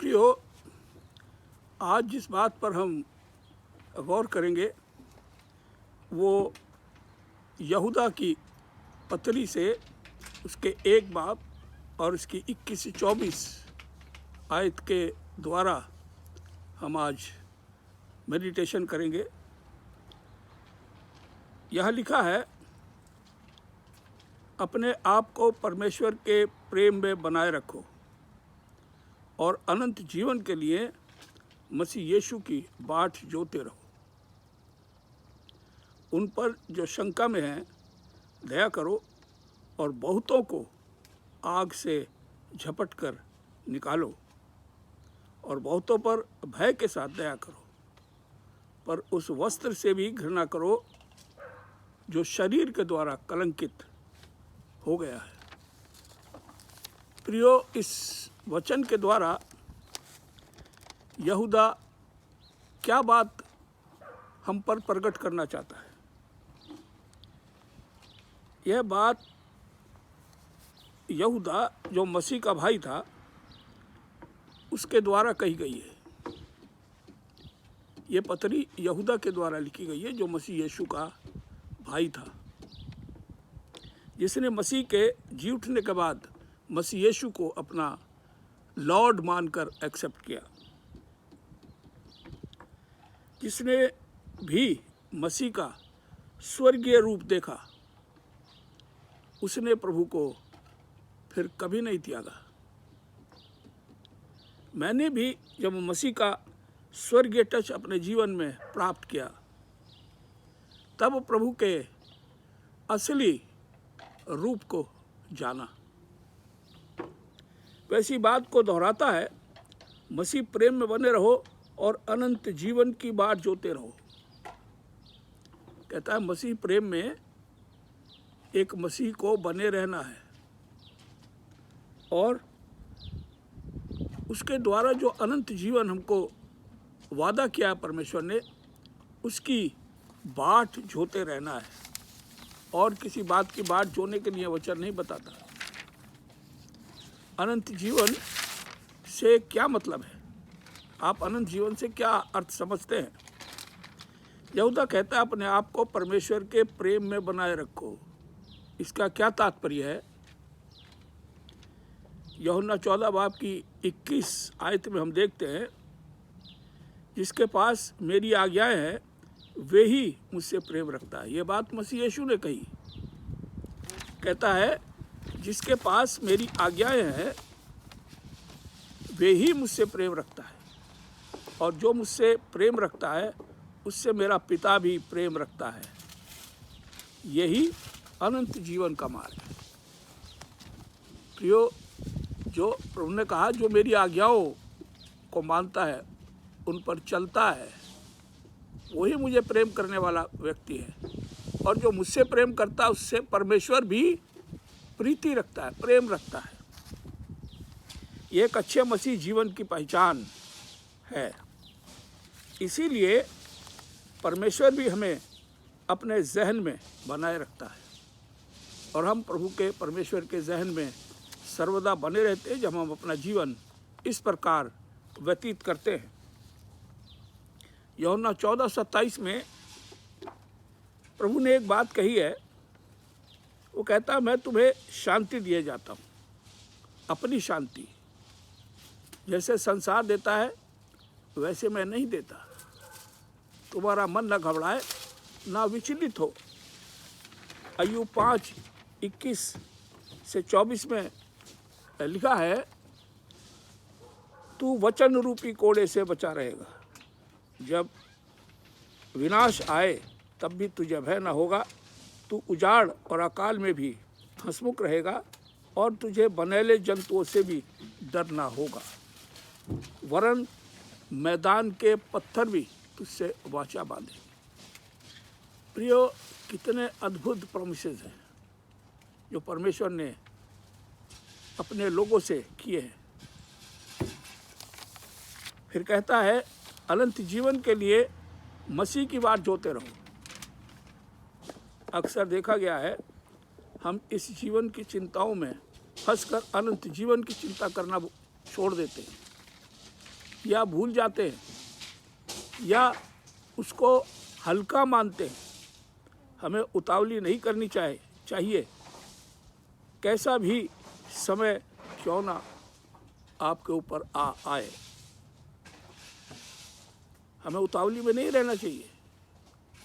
प्रियो, आज जिस बात पर हम गौर करेंगे वो यहूदा की पत्री से उसके 1 बाब और उसकी 21 से 24 आयत के द्वारा हम आज मेडिटेशन करेंगे। यह लिखा है, अपने आप को परमेश्वर के प्रेम में बनाए रखो और अनंत जीवन के लिए मसीह यीशु की बाट जोते रहो। उन पर जो शंका में हैं दया करो और बहुतों को आग से झपट कर निकालो, और बहुतों पर भय के साथ दया करो, पर उस वस्त्र से भी घृणा करो जो शरीर के द्वारा कलंकित हो गया है। प्रियो, इस वचन के द्वारा यहूदा क्या बात हम पर प्रकट करना चाहता है? यह बात यहूदा जो मसीह का भाई था उसके द्वारा कही गई है। ये पत्री यहूदा के द्वारा लिखी गई है जो मसीह यीशु का भाई था, जिसने मसीह के जी उठने के बाद मसीह यीशु को अपना लॉर्ड मानकर एक्सेप्ट किया। जिसने भी मसीह का स्वर्गीय रूप देखा उसने प्रभु को फिर कभी नहीं त्यागा। मैंने भी जब मसीह का स्वर्गीय टच अपने जीवन में प्राप्त किया तब प्रभु के असली रूप को जाना। वैसी बात को दोहराता है, मसीह प्रेम में बने रहो और अनंत जीवन की बाट जोते रहो। कहता है मसीह प्रेम में एक मसीह को बने रहना है और उसके द्वारा जो अनंत जीवन हमको वादा किया परमेश्वर ने, उसकी बाट जोते रहना है। और किसी बात की बाट जोने के लिए वचन नहीं बताता। अनंत जीवन से क्या मतलब है? आप अनंत जीवन से क्या अर्थ समझते हैं? यहूदा कहता है अपने आप को परमेश्वर के प्रेम में बनाए रखो। इसका क्या तात्पर्य है? यूहन्ना 14 बाब की 21 आयत में हम देखते हैं, जिसके पास मेरी आज्ञाएं हैं वे ही मुझसे प्रेम रखता है। ये बात मसीह यीशु ने कही। कहता है जिसके पास मेरी आज्ञाएं हैं वे ही मुझसे प्रेम रखता है, और जो मुझसे प्रेम रखता है उससे मेरा पिता भी प्रेम रखता है। यही अनंत जीवन का मार्ग है। प्रियो, जो प्रभु ने कहा जो मेरी आज्ञाओं को मानता है, उन पर चलता है, वही मुझे प्रेम करने वाला व्यक्ति है। और जो मुझसे प्रेम करता है उससे परमेश्वर भी प्रीति रखता है, प्रेम रखता है। ये एक अच्छे मसीह जीवन की पहचान है। इसीलिए परमेश्वर भी हमें अपने जहन में बनाए रखता है, और हम प्रभु के परमेश्वर के जहन में सर्वदा बने रहते हैं जब हम अपना जीवन इस प्रकार व्यतीत करते हैं। यूहन्ना 14:27 में प्रभु ने एक बात कही है। वो कहता है मैं तुम्हें शांति दिए जाता हूँ, अपनी शांति। जैसे संसार देता है वैसे मैं नहीं देता। तुम्हारा मन न घबराए ना विचलित हो। अय्यूब 5:21 से 24 में लिखा है, तू वचन रूपी कोड़े से बचा रहेगा। जब विनाश आए तब भी तुझे भय न होगा। तू उजाड़ और अकाल में भी हंसमुख रहेगा, और तुझे बनेले जंतुओं से भी डर न होगा। वरन मैदान के पत्थर भी तुझसे वाचा बांधे। प्रियो, कितने अद्भुत प्रोमिसेस हैं जो परमेश्वर ने अपने लोगों से किए हैं। फिर कहता है अनंत जीवन के लिए मसीह की बाट जोते रहो। अक्सर देखा गया है हम इस जीवन की चिंताओं में फंसकर अनंत जीवन की चिंता करना छोड़ देते हैं। या भूल जाते हैं या उसको हल्का मानते हैं। हमें उतावली नहीं करनी चाहिए। कैसा भी समय क्यों ना आपके ऊपर आए, हमें उतावली में नहीं रहना चाहिए,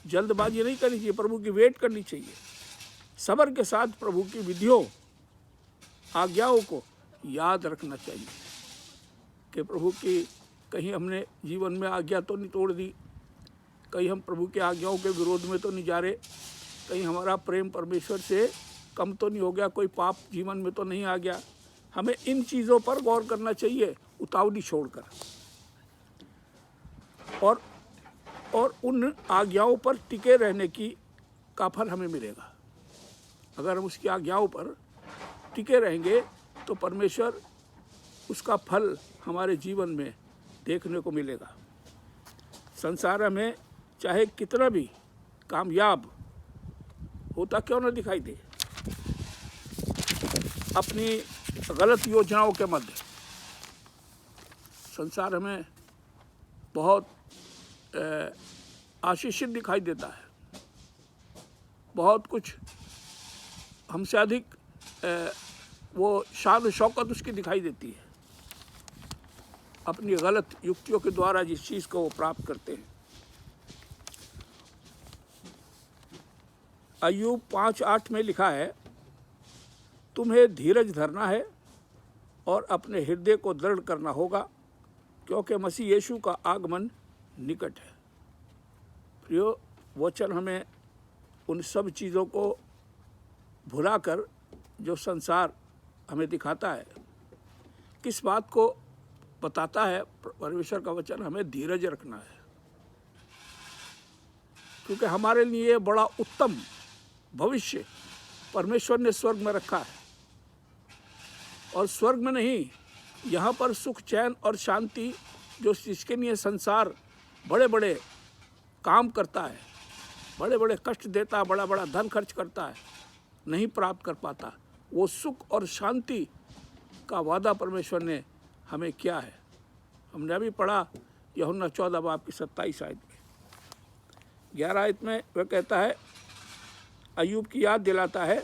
जल्दबाजी नहीं करनी चाहिए, प्रभु की वेट करनी चाहिए। सब्र के साथ प्रभु की विधियों, आज्ञाओं को याद रखना चाहिए कि प्रभु की कहीं हमने जीवन में आज्ञा तो नहीं तोड़ दी, कहीं हम प्रभु की आज्ञाओं के विरोध में तो नहीं जा रहे, कहीं हमारा प्रेम परमेश्वर से कम तो नहीं हो गया, कोई पाप जीवन में तो नहीं आ गया। हमें इन चीज़ों पर गौर करना चाहिए उतावली छोड़कर, और उन आज्ञाओं पर टिके रहने का फल हमें मिलेगा। अगर हम उसकी आज्ञाओं पर टिके रहेंगे तो परमेश्वर उसका फल हमारे जीवन में देखने को मिलेगा। संसार में चाहे कितना भी कामयाब होता क्यों न दिखाई दे, अपनी गलत योजनाओं के मध्य संसार हमें बहुत आशीषित दिखाई देता है, बहुत कुछ हमसे अधिक वो शान शौकत उसकी दिखाई देती है, अपनी गलत युक्तियों के द्वारा जिस चीज़ को वो प्राप्त करते हैं। अय्यूब 5:8 में लिखा है, तुम्हें धीरज धरना है और अपने हृदय को दृढ़ करना होगा, क्योंकि मसीह यीशु का आगमन निकट है। प्रियो, वचन हमें उन सब चीज़ों को भुलाकर जो संसार हमें दिखाता है, किस बात को बताता है, परमेश्वर का वचन हमें धीरज रखना है, क्योंकि हमारे लिए बड़ा उत्तम भविष्य परमेश्वर ने स्वर्ग में रखा है। और स्वर्ग में नहीं, यहाँ पर सुख चैन और शांति जो जिसके लिए संसार बड़े बड़े काम करता है, बड़े बड़े कष्ट देता, बड़ा बड़ा धन खर्च करता है, नहीं प्राप्त कर पाता, वो सुख और शांति का वादा परमेश्वर ने हमें किया है। हमने अभी पढ़ा यूहन्ना 14:27 में 11 आयत में वह कहता है, अय्यूब की याद दिलाता है,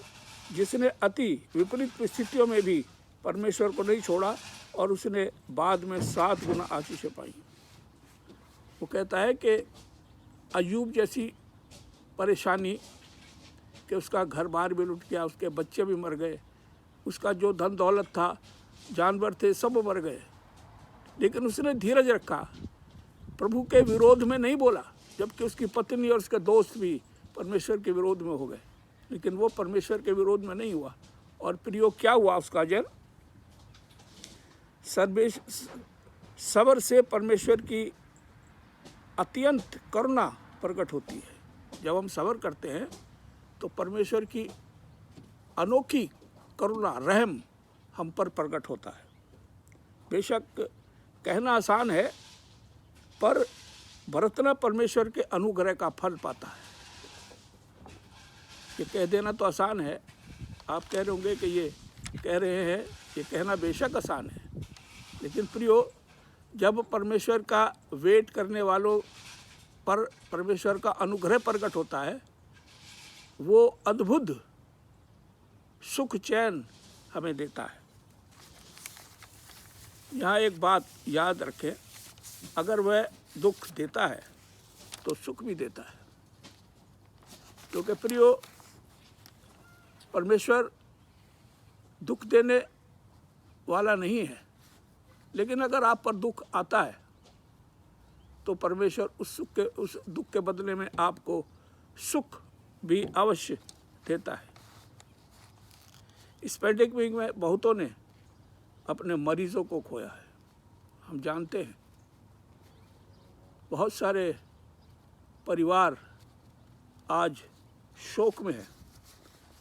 जिसने अति विपरीत परिस्थितियों में भी परमेश्वर को नहीं छोड़ा और उसने बाद में 7 गुना आशीषें पाई। वो कहता है कि अय्यूब जैसी परेशानी कि उसका घर बार भी लुट गया, उसके बच्चे भी मर गए, उसका जो धन दौलत था, जानवर थे, सब मर गए, लेकिन उसने धीरज रखा, प्रभु के विरोध में नहीं बोला, जबकि उसकी पत्नी और उसके दोस्त भी परमेश्वर के विरोध में हो गए, लेकिन वो परमेश्वर के विरोध में नहीं हुआ। और प्रियो, क्या हुआ उसका जल? सब्र से परमेश्वर की अत्यंत करुणा प्रकट होती है। जब हम सब्र करते हैं तो परमेश्वर की अनोखी करुणा, रहम हम पर प्रकट होता है। बेशक कहना आसान है, पर बरतना परमेश्वर के अनुग्रह का फल पाता है। ये कह देना तो आसान है, आप कह रहे होंगे कि ये कह रहे हैं, ये कहना बेशक आसान है, लेकिन प्रियो, जब परमेश्वर का वेट करने वालों पर परमेश्वर का अनुग्रह प्रकट होता है, वो अद्भुत सुख चैन हमें देता है। यहाँ एक बात याद रखें, अगर वह दुख देता है तो सुख भी देता है, क्योंकि प्रियो, परमेश्वर दुख देने वाला नहीं है, लेकिन अगर आप पर दुख आता है तो परमेश्वर उस दुख के बदले में आपको सुख भी अवश्य देता है। इस पैंडेमिक में बहुतों ने अपने मरीजों को खोया है, हम जानते हैं। बहुत सारे परिवार आज शोक में है।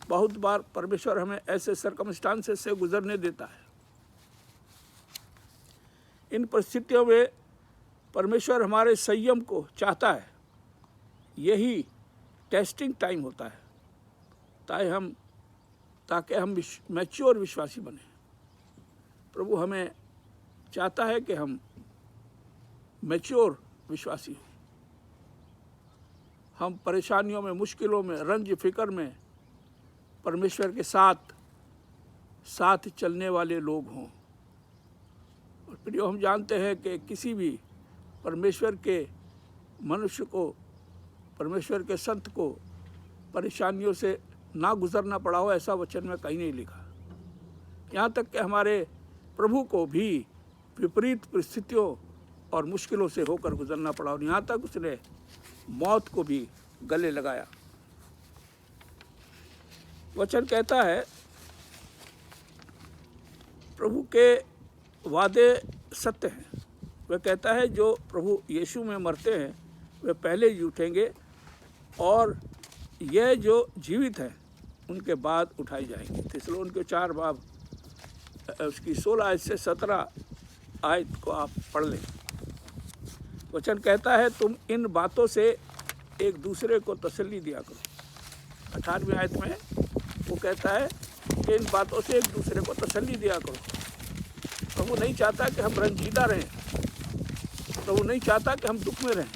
बहुत बार परमेश्वर हमें ऐसे सर्कमस्टांसेस से गुजरने देता है। इन परिस्थितियों में परमेश्वर हमारे संयम को चाहता है। यही टेस्टिंग टाइम होता है, ताकि हम मैच्योर विश्वासी बने। प्रभु हमें चाहता है कि हम मैच्योर विश्वासी हो। हम परेशानियों में, मुश्किलों में, रंज फिक्र में परमेश्वर के साथ चलने वाले लोग हों। और प्रियो, हम जानते हैं कि किसी भी परमेश्वर के मनुष्य को, परमेश्वर के संत को परेशानियों से ना गुजरना पड़ा हो, ऐसा वचन में कहीं नहीं लिखा। यहाँ तक कि हमारे प्रभु को भी विपरीत परिस्थितियों और मुश्किलों से होकर गुजरना पड़ा, और यहाँ तक उसने मौत को भी गले लगाया। वचन कहता है, प्रभु के वादे सत्य हैं। वह कहता है जो प्रभु यीशु में मरते हैं वे पहले ही उठेंगे, और यह जो जीवित हैं उनके बाद उठाई जाएंगे। थिस्सलुनीके 4 बाब उसकी 16 आयत से 17 आयत को आप पढ़ लें। वचन कहता है, तुम इन बातों से एक दूसरे को तसल्ली दिया करो। 18वीं आयत में वो कहता है कि इन बातों से एक दूसरे को तसल्ली दिया करो। प्रभु नहीं चाहता कि हम रंजीदा रहें, प्रभु नहीं चाहता कि हम दुख में रहें।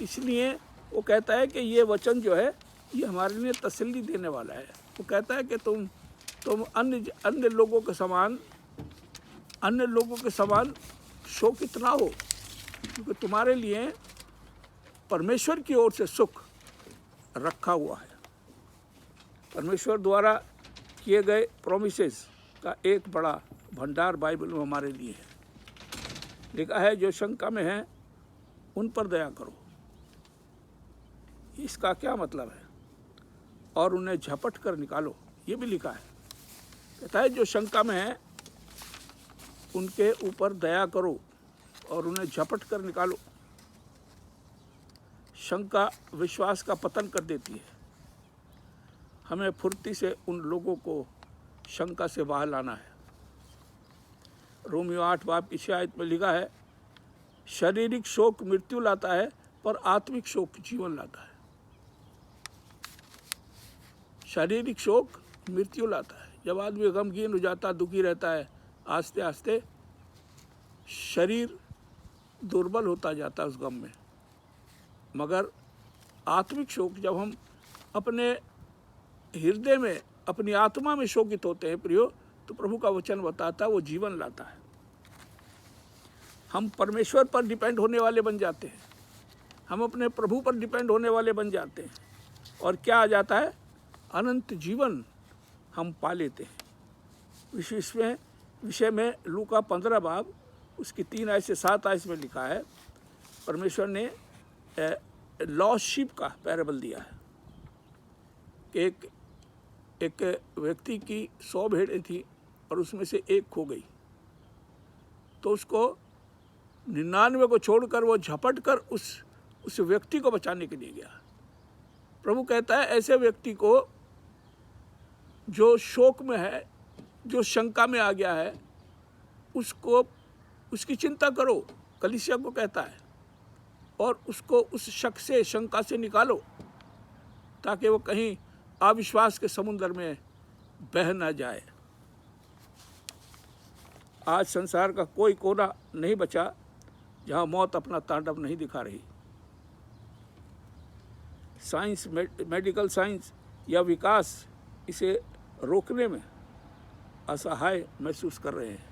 इसलिए वो कहता है कि ये वचन जो है ये हमारे लिए तसल्ली देने वाला है। वो कहता है कि तुम अन्य लोगों के समान शोकित ना हो, क्योंकि तुम्हारे लिए परमेश्वर की ओर से सुख रखा हुआ है। परमेश्वर द्वारा किए गए प्रोमिसेस का एक बड़ा भंडार बाइबल में हमारे लिए है। लिखा है, जो शंका में है उन पर दया करो। इसका क्या मतलब है? और उन्हें झपट कर निकालो, ये भी लिखा है। कहता है जो शंका में है उनके ऊपर दया करो और उन्हें झपट कर निकालो। शंका विश्वास का पतन कर देती है। हमें फुर्ती से उन लोगों को शंका से बाहर लाना है। रोमियो 8 बाब की 6 आयत में लिखा है, शारीरिक शोक मृत्यु लाता है पर आत्मिक शोक जीवन लाता है। शारीरिक शोक मृत्यु लाता है। जब आदमी गमगीन हो जाता, दुखी रहता है, आस्ते आस्ते शरीर दुर्बल होता जाता है उस गम में। मगर आत्मिक शोक, जब हम अपने हृदय में, अपनी आत्मा में शोकित होते हैं प्रियो, तो प्रभु का वचन बताता है वो जीवन लाता है। हम परमेश्वर पर डिपेंड होने वाले बन जाते हैं, हम अपने प्रभु पर डिपेंड होने वाले बन जाते हैं, और क्या आ जाता है? अनंत जीवन हम पा लेते हैं। विषय में लूका 15 बाब उसकी 3 आयत से 7 आयत में लिखा है, परमेश्वर ने लॉस्ट शीप का पैराबल दिया है कि एक व्यक्ति की 100 भेड़ें थी और उसमें से एक खो गई, तो उसको 99 को छोड़कर वो झपट कर उस व्यक्ति को बचाने के लिए गया। प्रभु कहता है ऐसे व्यक्ति को जो शोक में है, जो शंका में आ गया है, उसकी चिंता करो, कलीसिया को कहता है, और उसको उस शक से, शंका से निकालो, ताकि वो कहीं अविश्वास के समुद्र में बह न जाए। आज संसार का कोई कोना नहीं बचा जहाँ मौत अपना तांडव नहीं दिखा रही। साइंस, मेडिकल साइंस या विकास इसे रोकने में असहाय महसूस कर रहे हैं।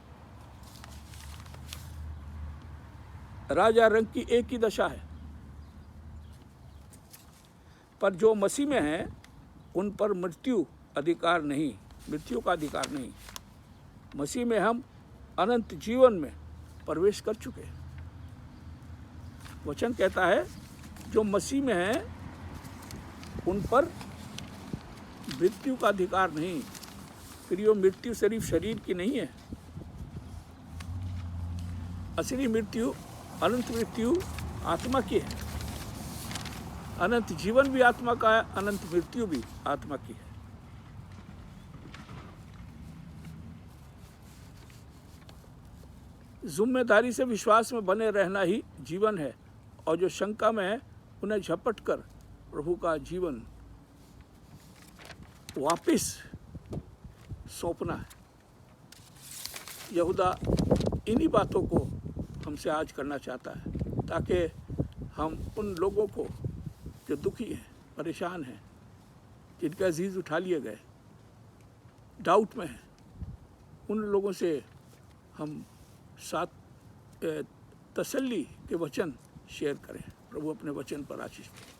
राजा रंग की एक ही दशा है, पर जो मसीह में है उन पर मृत्यु का अधिकार नहीं। मसीह में हम अनंत जीवन में प्रवेश कर चुके हैं। वचन कहता है जो मसीह में है उन पर मृत्यु का अधिकार नहीं। प्रियो, मृत्यु सिर्फ शरीर की नहीं है। असली मृत्यु, अनंत मृत्यु आत्मा की है। अनंत जीवन भी आत्मा का है, अनंत मृत्यु भी आत्मा की है। जिम्मेदारी से विश्वास में बने रहना ही जीवन है, और जो शंका में है उन्हें झपट कर प्रभु का जीवन वापिस सौंपना है। यहूदा इन्हीं बातों को हमसे आज करना चाहता है, ताकि हम उन लोगों को जो दुखी हैं, परेशान हैं, जिनके अजीज़ उठा लिए गए, डाउट में हैं, उन लोगों से हम साथ तसल्ली के वचन शेयर करें। प्रभु अपने वचन पर आशीष दें।